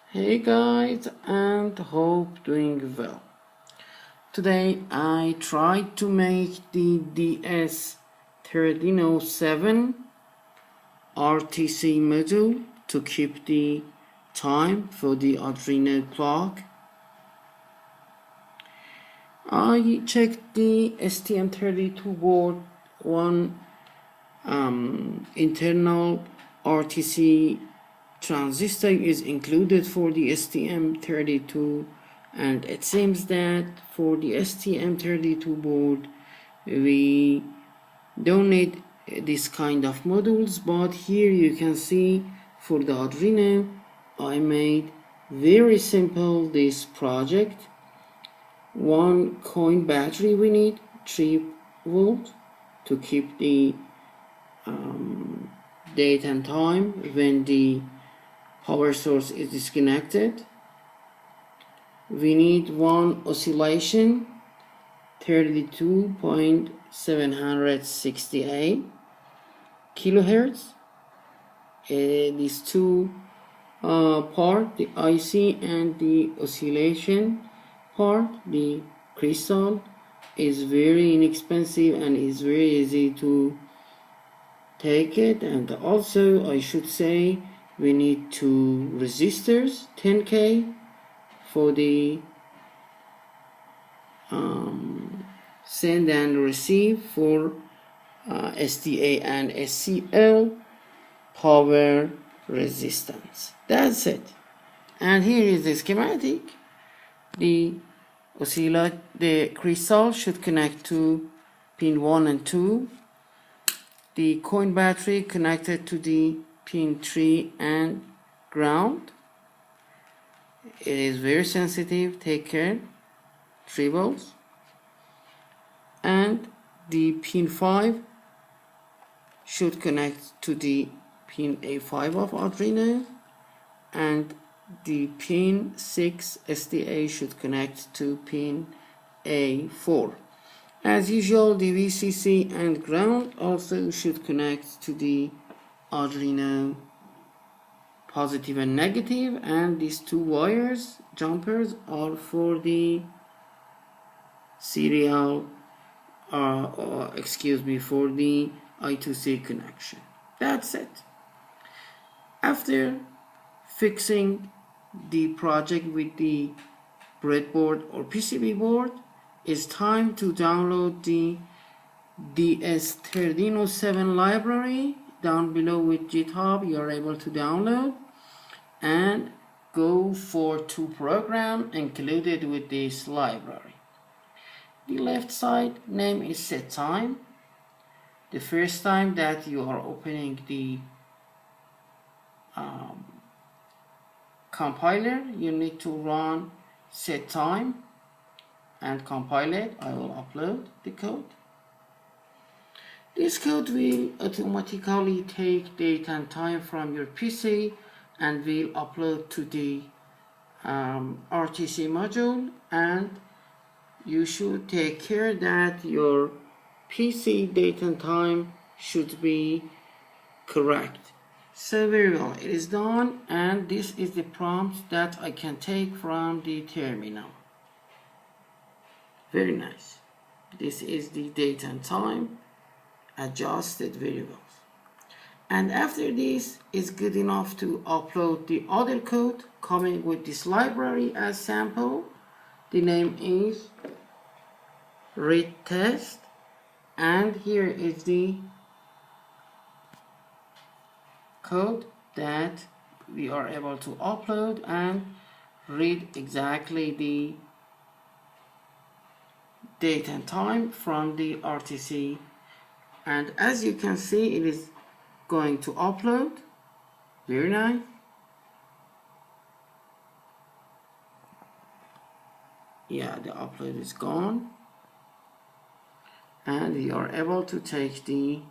Hey guys, and hope doing well. Today I tried to make the DS1307 RTC module to keep the time for the Arduino clock. I checked the STM32 board, one internal RTC transistor is included for the STM32, and it seems that for the STM32 board we don't need this kind of modules, but here you can see for the Arduino I made very simple this project. One coin battery we need 3 volt to keep the date and time when the power source is disconnected. We need one oscillation 32.768 kilohertz. These two part, the IC and the oscillation part, the crystal, is very inexpensive and is very easy to take it. And also I should say we need 2 resistors 10K for the send and receive for SDA and SCL power resistance. That's it. And here is the schematic. The crystal should connect to pin 1 and 2. The coin battery connected to the pin 3 and ground. It is very sensitive, take care, 3 volts. And the pin 5 should connect to the pin A5 of Arduino, and the pin 6 SDA should connect to pin A4. As usual, the VCC and ground also should connect to the Arduino positive and negative, and these 2 wires jumpers are for the serial for the I2C connection. That's it. After fixing the project with the breadboard or PCB board, it's time to download the DS1307 library. Down below with GitHub you are able to download and go for 2 programs included with this library. The left side name is set time. The first time that you are opening the compiler, you need to run set time and compile it. I will upload the code. This code will automatically take date and time from your PC and will upload to the RTC module, and you should take care that your PC date and time should be correct. So very well, it is done, and this is the prompt that I can take from the terminal. Very nice. This is the date and time adjusted variables, and after this is good enough to upload the other code coming with this library as sample. The name is read test, and here is the code that we are able to upload and read exactly the date and time from the RTC. And as you can see, it is going to upload. Very nice. Yeah, the upload is gone, and you are able to take the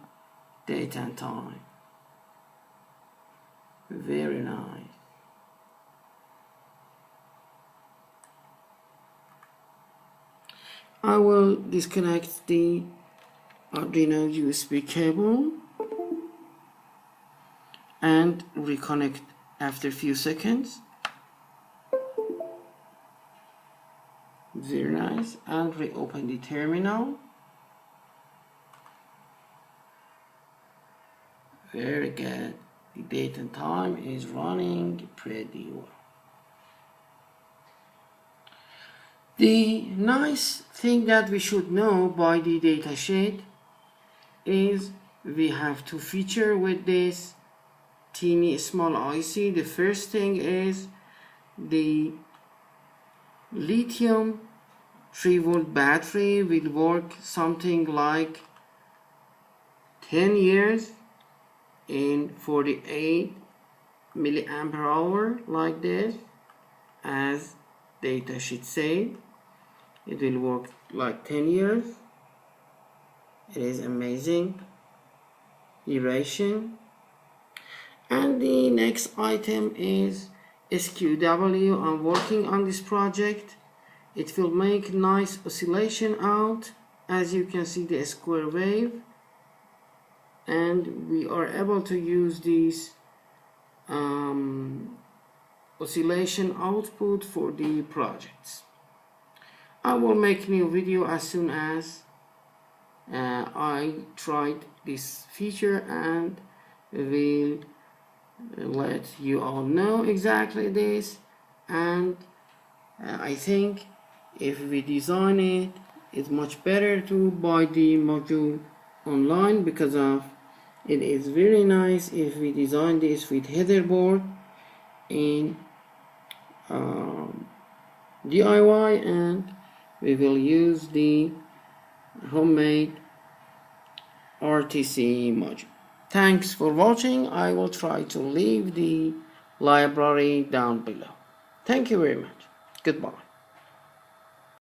date and time. Very nice. I will disconnect the Arduino USB cable and reconnect after a few seconds. Very nice. And reopen the terminal. Very good. The date and time is running pretty well. The nice thing that we should know by the datasheet is we have two features with this teeny small IC. The first thing is the lithium 3-volt battery will work something like 10 years in 48 milliampere hour, like this, as datasheet say. It will work like 10 years. It is amazing duration. And the next item is SQW. I'm working on this project. It will make nice oscillation out, as you can see the square wave, and we are able to use this oscillation output for the projects. I will make new video as soon as I tried this feature, and will let you all know exactly this. And I think if we design it, it's much better to buy the module online, because of it is very nice if we design this with headerboard in DIY, and we will use the homemade RTC module. Thanks for watching. I will try to leave the library down below. Thank you very much. Goodbye.